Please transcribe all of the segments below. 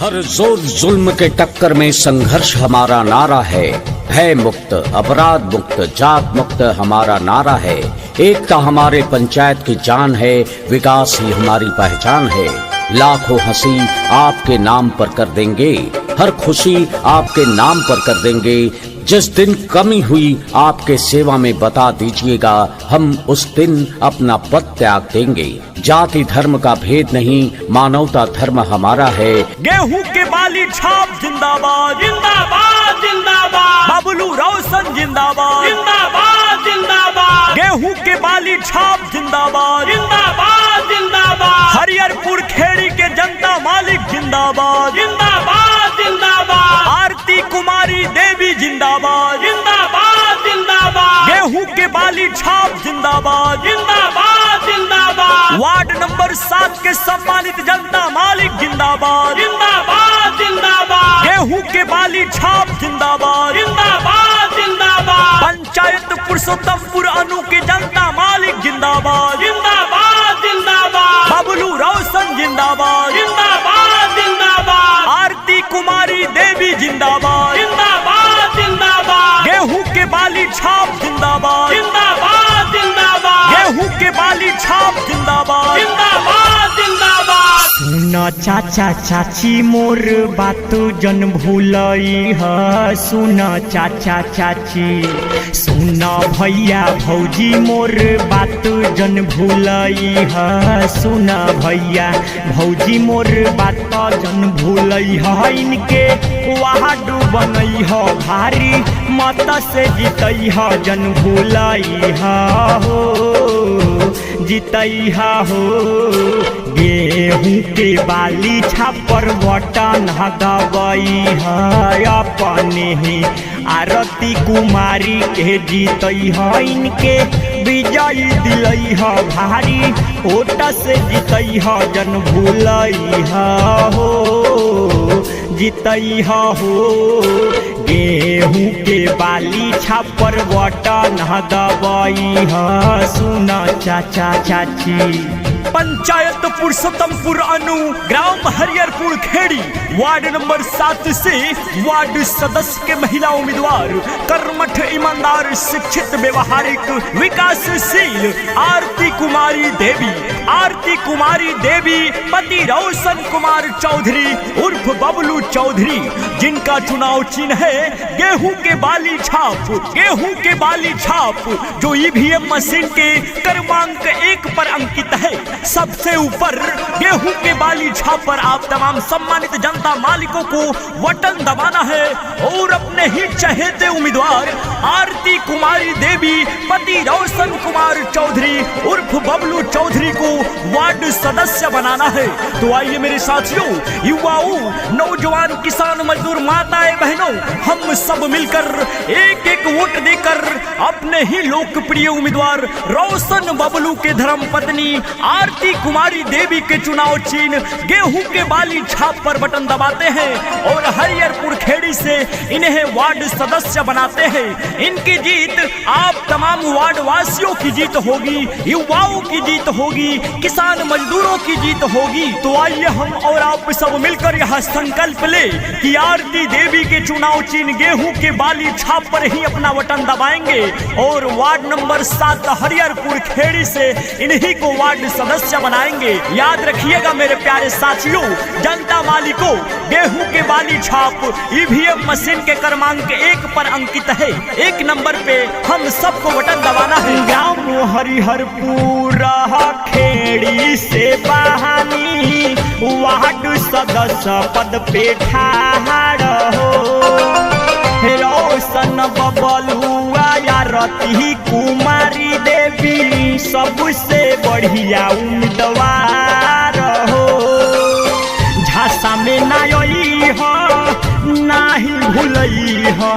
हर जोर जुल्म के टक्कर में संघर्ष हमारा नारा है। भय मुक्त, अपराध मुक्त, जात मुक्त हमारा नारा है। एकता हमारे पंचायत की जान है, विकास ही हमारी पहचान है। लाखों हंसी आपके नाम पर कर देंगे, हर खुशी आपके नाम पर कर देंगे। जिस दिन कमी हुई आपके सेवा में बता दीजिएगा, हम उस दिन अपना पद त्याग देंगे। जाति धर्म का भेद नहीं, मानवता धर्म हमारा है। गेहूं के बाली छाप जिंदाबाद जिंदाबाद जिंदाबाद, बबलू रोशन जिंदाबाद जिंदाबाद जिंदाबाद, गेहूं के बाली छाप जिंदाबाद जिंदाबाद जिंदाबाद, हरिहरपुर खेड़ी के जनता मालिक जिंदाबाद जिंदाबाद जिंदाबाद, आरती कुमारी देवी जिंदाबाद जिंदाबाद जिंदाबाद, गेहूं के बाली छाप जिंदाबाद जिंदाबाद जिंदाबाद, वार्ड नंबर 7 के सम्मानित जनता मालिक जिंदाबाद जिंदाबाद जिंदाबाद, गेहूं के बाली छाप जिंदाबाद जिंदाबाद जिंदाबाद, पंचायत पुरुषोत्तमपुर अनु के जनता मालिक जिंदाबाद जिंदाबाद जिंदाबाद, बबलू रोशन जिंदाबाद जिंदाबाद जिंदाबाद, आरती कुमारी देवी जिंदाबाद जिंदाबाद जिंदाबाद, गेहूं के बाली छाप जिंदाबाद जिंदाबाद जिंदाबाद, गेहूं के बाली छाप जिंदाबाद जिंदाबाद जिंदाबाद। सुन चाचा चाची मोर बात जन भूलई ह, सुन चाचा चाची, सुन भैया भौजी मोर बात जन भूलई ह, सुन भैया भौजी मोर बात जन भूलई ह। इनके वार्ड बनई ह भारी मत से जीतई ह, जन भूलई ह हो जीतई ह हो। गेहूं के बाली छापर बटन दबई है, अपने ही आरती कुमारी के जीतई है। इनके विजयी दिलई है भारी ओट से जीतई है, जन भूलई है हो जीतई है हो। गेहूं के बाली छापर बटन दबई है, सुन चाचा चाची। पंचायत पुरुषोत्तमपुर अनु, ग्राम हरिहरपुर खेड़ी, वार्ड नंबर 7 से वार्ड सदस्य के महिला उम्मीदवार, कर्मठ, ईमानदार, शिक्षित, व्यवहारिक, विकासशील आरती कुमारी देवी। आरती कुमारी देवी पति रोशन कुमार चौधरी उर्फ बबलू चौधरी, जिनका चुनाव चिन्ह है गेहूं के बाली छाप। गेहूं के बाली छाप जो ईवीएम मशीन के क्रमांक 1 पर अंकित है। सबसे ऊपर गेहूं के बाली छाप पर आप तमाम सम्मानित जनता मालिकों को बटन दबाना है और अपने ही चहेते उम्मीदवार आरती कुमारी देवी पति रोशन कुमार चौधरी उर्फ बबलू चौधरी को वार्ड सदस्य बनाना है। तो आइए मेरे साथियों, युवाओं, नौजवान, किसान, मजदूर, माताएं, बहनों, हम सब मिलकर एक एक वोट देकर अपने ही लोकप्रिय उम्मीदवार रोशन बबलू के धर्म पत्नी आरती कुमारी देवी के चुनाव चिन्ह गेहूं के बाली छाप पर बटन दबाते हैं और हरिहरपुर खेड़ी से इन्हें वार्ड सदस्य बनाते हैं। इनकी जीत आप तमाम वार्ड वासियों की जीत होगी, युवाओं की जीत होगी, किसान मजदूरों की जीत होगी। तो आइए हम और आप सब मिलकर यह संकल्प ले कि आरती देवी के चुनाव चिन्ह गेहूं के बाली छाप पर ही अपना बटन दबाएंगे और वार्ड नंबर 7 हरिहरपुर खेड़ी से इन्हीं को वार्ड सदस्य बनाएंगे। याद रखिएगा मेरे प्यारे साथियों, जनता मालिकों, गेहूं के बाली छाप ईवीएम मशीन के क्रमांक 1 पर अंकित है। 1 नंबर पे हम सबको बटन दबाना है। गाँव हरिहरपुर खेड़ी से बहानी वार्ड सदस्य पद पे ठाड़ हो। रोशन बबलू आरती कुमारी देवी सबसे बढ़िया उम्मीदवार हो। झांसा में नाई हो नाही भूलई हो,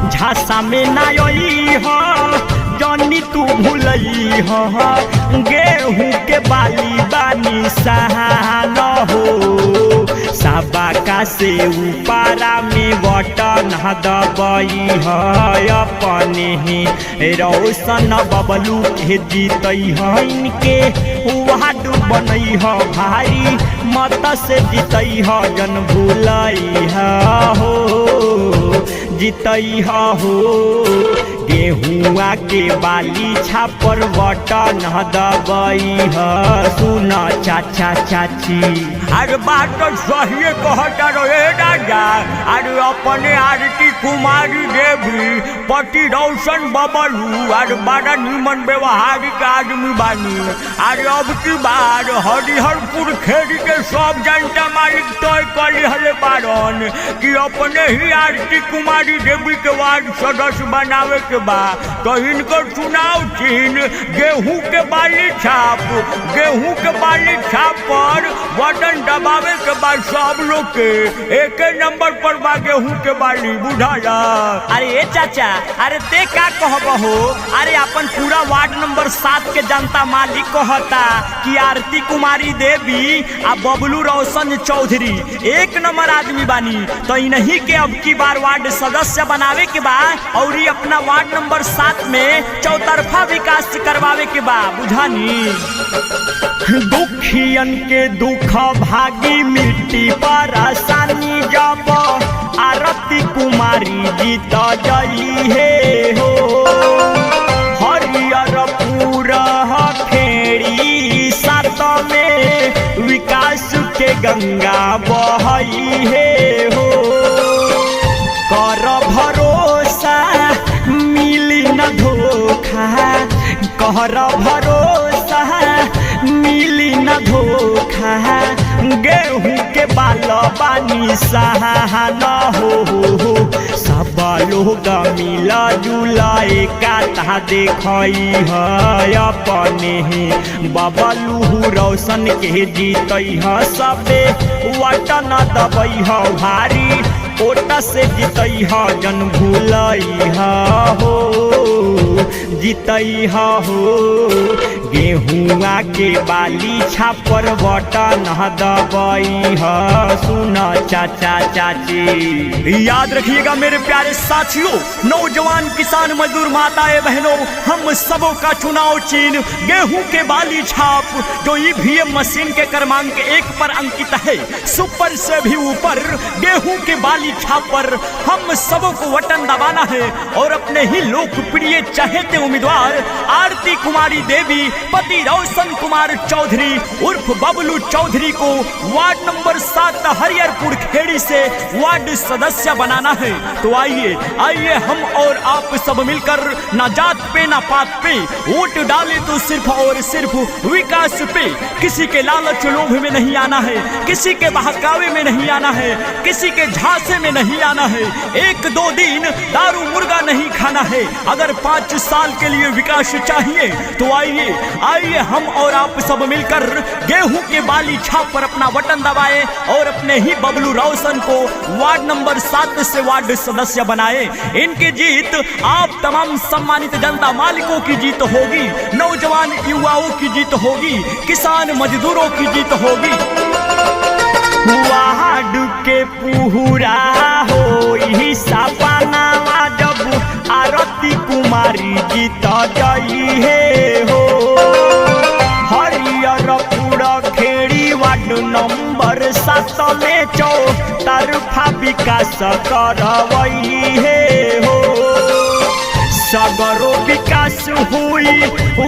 झांसा में नाई हो जनी तू भूलई हो। गेहूं के बाली बानी सहान हो, सबा का से ऊपरा में बटन दबाई है अपने ही रोशन बबलू के जीतई है इनके वार्ड बनई है भारी मत से जीतई है जन भूलई है हो जीतई है हो गेहुआ के बाली छापर बटन दबाई है सुन चाचा चाची। अरे बात तो सही कहता रहे राजा। अरे अपने आरती कुमारी देवी पति रोशन बबलू अरे बड़ा निमन व्यवहारिक आदमी बानी। अरे अब की बार हरिहरपुर खेड़ी के सब जनता मालिक तय कर पारन कि अपने ही आरती कुमारी देवी के वार्ड सदस्य बनावे के बाद तो इनकर चुनाव चिन्ह गेहूं के बाली छाप पर बटन दबावे के बाद सब लोग के एक नंबर पर बा गेहूं के बाली बुझाला। अरे ए चाचा अरे ते का कहब हो। अरे अपन पूरा वार्ड नंबर 7 के जनता मालिक कहता कि आरती कुमारी देवी आ बबलू रोशन चौधरी एक नंबर आदमी बानी तो इन्हीं के अब की बार वार्ड सदस्य बनावे के बाद और अपना वार्ड नंबर 7 में चौतरफा विकास करवावे के बाद बुझानी। दुखियन के दुख भागी मिट्टी पर आसानी जब आरती कुमारी जीत जई हे हो हरियर पूरा खेड़ी 7 में विकास के गंगा बहई हे हो कर भरोसा मिली न धोखा कर भरोसा मिली न धोखा गेहूं के बाल बानी सहान हो सब लोग मिला जुला एकाता देखई है अपने बबलू रोशन के जीतई है सबे वटन दबई है भारी ओटा से जीतई है जन भूलई है हो जीतई है हो गेहुआ के बाली छापर बटन दबाई है सुन चाचा चाची। याद रखिएगा मेरे प्यारे साथियों नौजवान किसान मजदूर माताएं बहनों हम सबों का चुनाव चिन्ह गेहूं के बाली छाप जो ईवीएम मशीन के क्रमांक 1 पर अंकित है सुपर से भी ऊपर गेहूं के बाली छाप पर हम सबों को बटन दबाना है और अपने ही लोकप्रिय चहेते उम्मीदवार आरती कुमारी देवी पति रोशन कुमार चौधरी उर्फ बबलू चौधरी को वार्ड नंबर 7 हरिहरपुर खेड़ी से वार्ड सदस्य बनाना है। तो आइए हम और आप सब मिलकर ना जात पे ना पात पे वोट डाले तो सिर्फ और सिर्फ विकास पे। किसी के लालच लोभ में नहीं आना है किसी के बहकावे में नहीं आना है किसी के झांसे में नहीं आना है 1-2 दिन दारू मुर्गा नहीं खाना है। अगर 5 साल के लिए विकास चाहिए तो आइए हम और आप सब मिलकर गेहूं के बाली छाप पर अपना बटन दबाएं और अपने ही बबलू रोशन को वार्ड नंबर 7 से वार्ड सदस्य बनाएं। इनकी जीत आप तमाम सम्मानित जनता मालिकों की जीत होगी नौजवान युवाओं की जीत होगी किसान मजदूरों की जीत होगी। वार्ड के पूरा हो सपनावा जब आरती कुमारी जीत जई हे हो हरियर पूरा खेड़ी वार्ड नंबर 7 में चौतरफा विकास करवई हे हो सगरो विकास हुई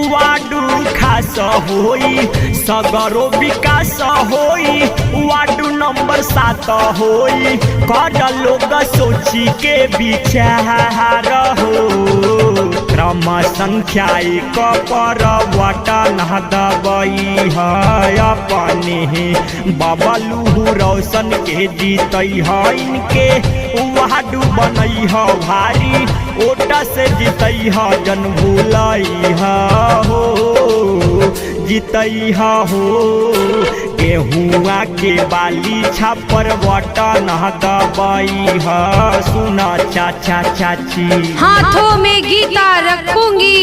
वार्ड खास होई सगरो विकास होई वार्ड नंबर 7 होई कर लोग सोची के विचार हो क्रम संख्या 1 पर बटन दबई है अपने बबलू रोशन के जीतई है इनके वार्ड बनई है भारी ओटा से जीतई है जन भूलई है हो जीतई है हो गेहुआ के बाली छापर बटन दबाई है सुन चाचा चाची। हाथों में गीता रखूंगी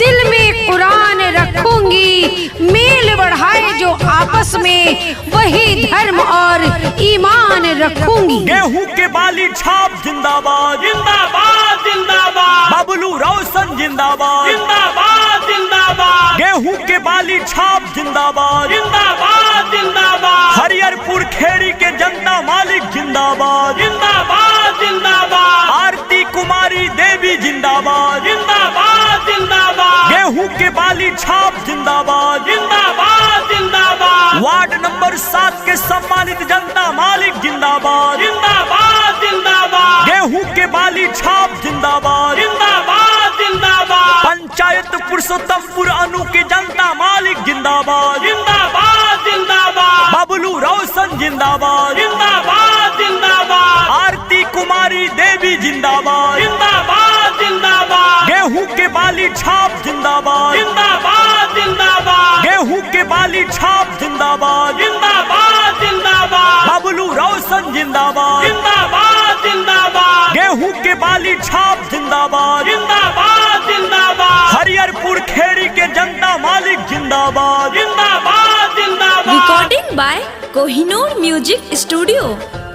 दिल में कुरान रखूंगी मेल बढ़ाए जो आपस में वही धर्म और ईमान रखूंगी। गेहूं के बाली छाप जिंदाबाद जिंदाबाद जिंदाबाद। बबलू रोशन जिंदाबाद जिंदाबाद जिंदाबाद। गेहूं के बाली छाप जिंदाबाद जिंदाबाद जिंदाबाद। हरिहरपुर खेड़ी के जनता मालिक जिंदाबाद जिंदाबाद जिंदाबाद। आरती कुमारी देवी जिंदाबाद जिंदाबाद जिंदाबाद। गेहूं के बाली छाप जिंदाबाद जिंदाबाद जिंदाबाद। वार्ड नंबर 7 के सम्मानित जनता मालिक जिंदाबाद जिंदाबाद जिंदाबाद। गेहूं के बाली छाप जिंदाबाद जिंदाबाद जिंदाबाद। पंचायत पुरुषोत्तमपुर अनु के जनता मालिक जिंदाबाद जिंदाबाद जिंदाबाद। बबलू रोशन जिंदाबाद जिंदाबाद जिंदाबाद। आरती कुमारी देवी जिंदाबाद जिंदाबाद जिंदाबाद। गेहूं के बाली छाप जिंदाबाद जिंदाबाद जिंदाबाद। गेहूं के बाली छाप जिंदाबाद जिंदाबाद जिंदाबाद। बबलू रोशन जिंदाबाद जिंदाबाद जिंदाबाद। गेहूं के बाली छाप जिंदाबाद जिंदाबाद जिंदाबाद। हरिहरपुर खेड़ी के जनता मालिक जिंदाबाद जिंदाबाद जिंदाबाद। Recording by Kohinoor music studio,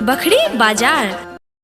Bakhri बाजार।